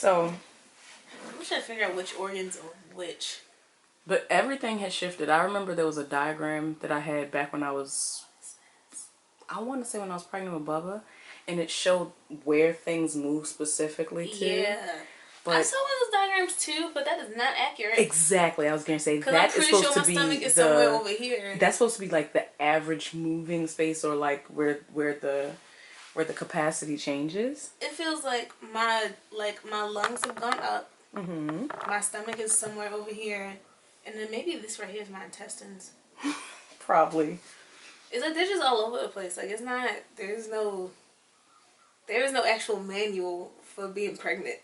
So I'm trying to figure out which organs are which. But everything has shifted. I remember there was a diagram that I had back when I want to say when I was pregnant with Bubba, and it showed where things move specifically to. Yeah. But I saw one of those diagrams too, but that is not accurate. Exactly. I was going to say that is supposed to be stomach is somewhere over here. That's supposed to be like the average moving space, or like where the capacity changes. It feels like my lungs have gone up. Mm-hmm. My stomach is somewhere over here. And then maybe this right here is my intestines. Probably. It's like they're just all over the place. Like, it's not, there is no actual manual for being pregnant.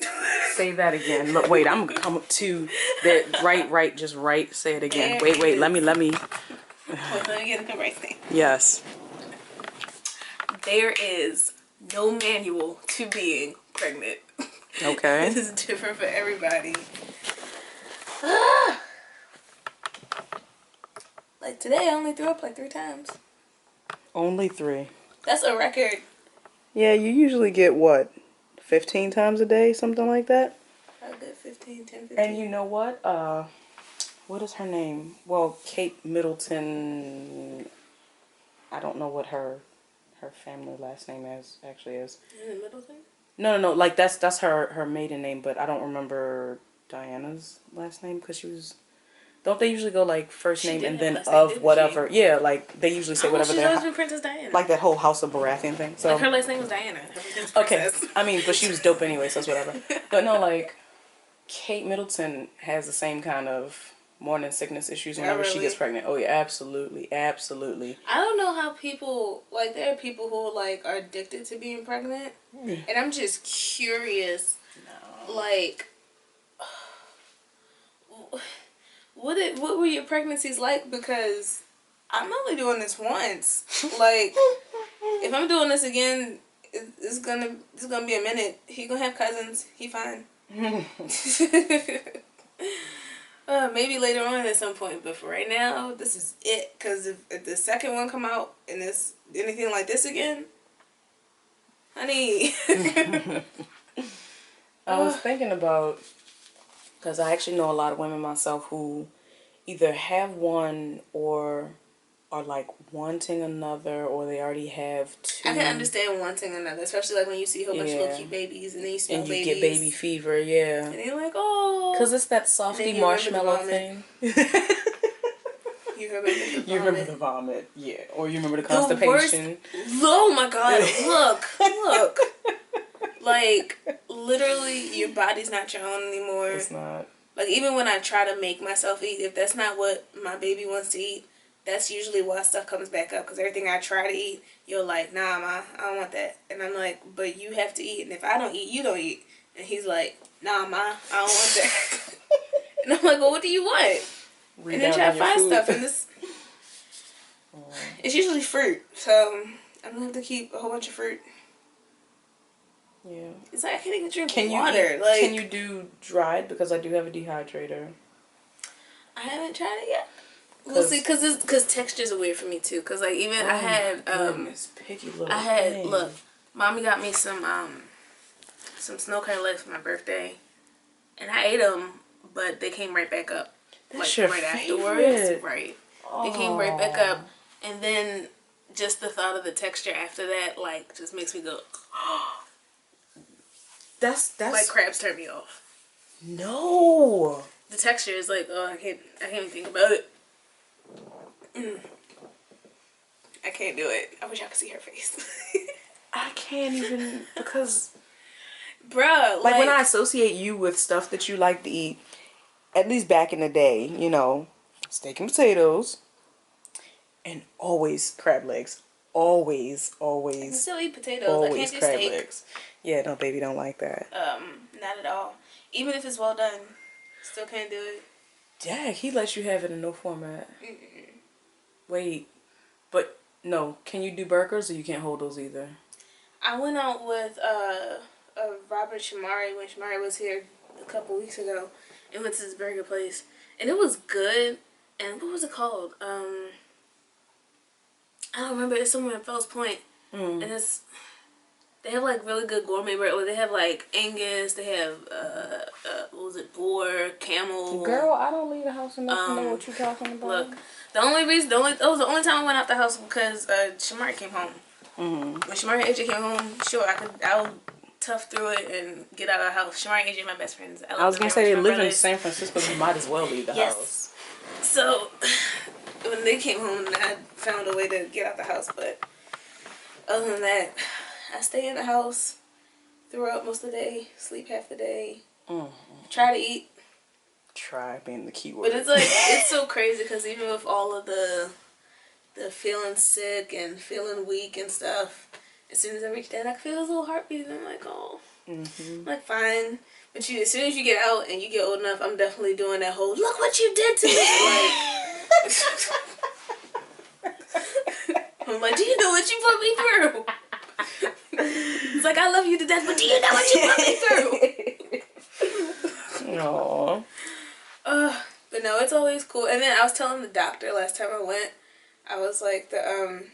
Say that again. Look, wait, I'm gonna come up to that. Right, just right. Say it again. Wait, let me. Wait, let me get the right thing. Yes. There is no manual to being pregnant. Okay. This is different for everybody. Like today, I only threw up like 3 times. Only 3. That's a record. Yeah, you usually get what, 15 times a day, something like that. A good 10, 15. And you know what? What is her name? Well, Kate Middleton. I don't know what her family last name actually is. Middleton? No. Like that's her maiden name, but I don't remember Diana's last name because she was. Don't they usually go like first name and then of whatever? Yeah, like they usually say whatever. She's always been Princess Diana. Like that whole House of Baratheon thing. So like her last name was Diana. Okay, I mean, but she was dope anyway, so it's whatever. But no, like Kate Middleton has the same kind of morning sickness issues whenever she gets pregnant. Oh yeah, absolutely. I don't know how people like. There are people who like are addicted to being pregnant, and I'm just curious. No. Like. What were your pregnancies like? Because I'm only doing this once. Like, if I'm doing this again, it's gonna be a minute. He gonna have cousins. He fine. Maybe later on at some point, but for right now, this is it. Because if the second one come out and it's anything like this again, honey. I was thinking about. Because I actually know a lot of women myself who either have one or are like wanting another, or they already have 2. I can understand wanting another, especially like when you see a whole bunch of little cute babies and then you smell babies. And you get baby fever, yeah. And you're like, oh. Because it's that softy marshmallow thing. You remember the vomit, yeah. Or you remember the constipation. Oh my God, look. Like, literally, your body's not your own anymore. It's not. Like, even when I try to make myself eat, if that's not what my baby wants to eat, that's usually why stuff comes back up. Because everything I try to eat, you're like, nah, Ma, I don't want that. And I'm like, but you have to eat. And if I don't eat, you don't eat. And he's like, nah, Ma, I don't want that. And I'm like, well, what do you want? And then try to find stuff. And this, it's usually fruit. So, I'm going to have to keep a whole bunch of fruit. Yeah. It's like I can't even drink water. Can you do dried? Because I do have a dehydrator. I haven't tried it yet. We'll see, because textures are weird for me too. Because like even I had picky little thing. Look, Mommy got me some snow cone legs for my birthday, and I ate them, but they came right back up. That's like your right favorite. Afterwards, right? Oh. They came right back up, and then just the thought of the texture after that, like, just makes me go. That's like crabs turn me off. No. The texture is like, oh, I can't even think about it. I can't do it. I wish I could see her face. I can't even, because bruh, like when I associate you with stuff that you like to eat, at least back in the day, you know, steak and potatoes, and always crab legs. Always. I can still eat potatoes. I can't do crab steak. legs. Yeah, no, baby, don't like that. Not at all. Even if it's well done, still can't do it. Jack, he lets you have it in no format. Wait, but no, can you do burgers or you can't hold those either? I went out with Robert Shamari when Shamari was here a couple weeks ago, and went to this burger place, and it was good. And what was it called? I don't remember. It's somewhere in Fells Point, and it's They have like really good gourmet bread. They have like Angus. They have what was it? Boar, camel. Girl, I don't leave the house enough to know what you're talking about. Look, that was the only time I went out the house because Shamari came home. When Shamari and AJ came home, sure I would tough through it and get out of the house. Shamari and AJ are my best friends. I was gonna say they live in San Francisco. You might as well leave the house. So when they came home, I found a way to get out the house. But other than that, I stay in the house throughout most of the day, sleep half the day, try to eat. Try being the key word. But it's like, it's so crazy because even with all of the feeling sick and feeling weak and stuff, as soon as I reach that, I feel this little heartbeat and I'm like, oh, I'm like, fine. But as soon as you get out and you get old enough, I'm definitely doing that whole, look what you did to me. Like, I'm like, do you know what you put me through? It's like, I love you to death, but do you know what you put me through? Aww. But no, it's always cool. And then I was telling the doctor last time I went, I was like, I'm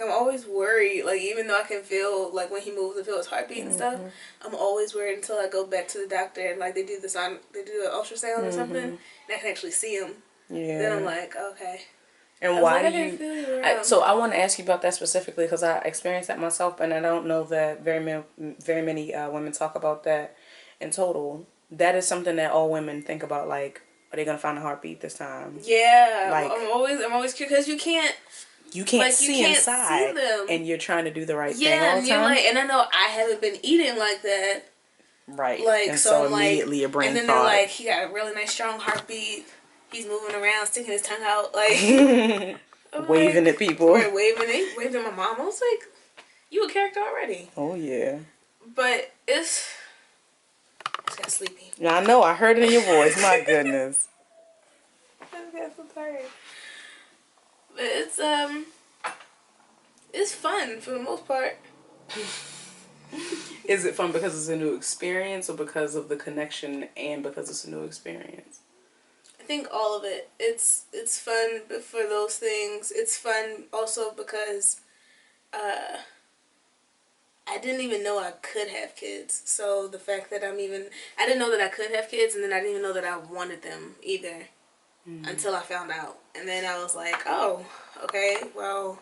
always worried. Like, even though I can feel, like, when he moves, I feel his heartbeat and stuff. I'm always worried until I go back to the doctor and, like, they do the ultrasound or something, and I can actually see him. Yeah. Then I'm like, okay. And why do you? So I want to ask you about that specifically because I experienced that myself, and I don't know that very many women talk about that in total. That is something that all women think about. Like, are they gonna find a heartbeat this time? Yeah, like I'm always curious because you can't see inside, see them. And you're trying to do the right thing all the time. Yeah, and you're like, and I know I haven't been eating like that. Right. Like, and so immediately your brain. And then they're like, he got a really nice strong heartbeat. He's moving around, sticking his tongue out, like waving at people. Right, waving at my mom. I was like, you a character already. Oh yeah. But I just got sleepy. Yeah, I know. I heard it in your voice. My goodness. I just got so tired. But it's fun for the most part. Is it fun because it's a new experience, or because of the connection, and because it's a new experience? I think all of it. It's fun for those things. It's fun also because I didn't even know I could have kids. So the fact that I didn't know that I could have kids, and then I didn't even know that I wanted them either until I found out. And then I was like, oh, okay, well,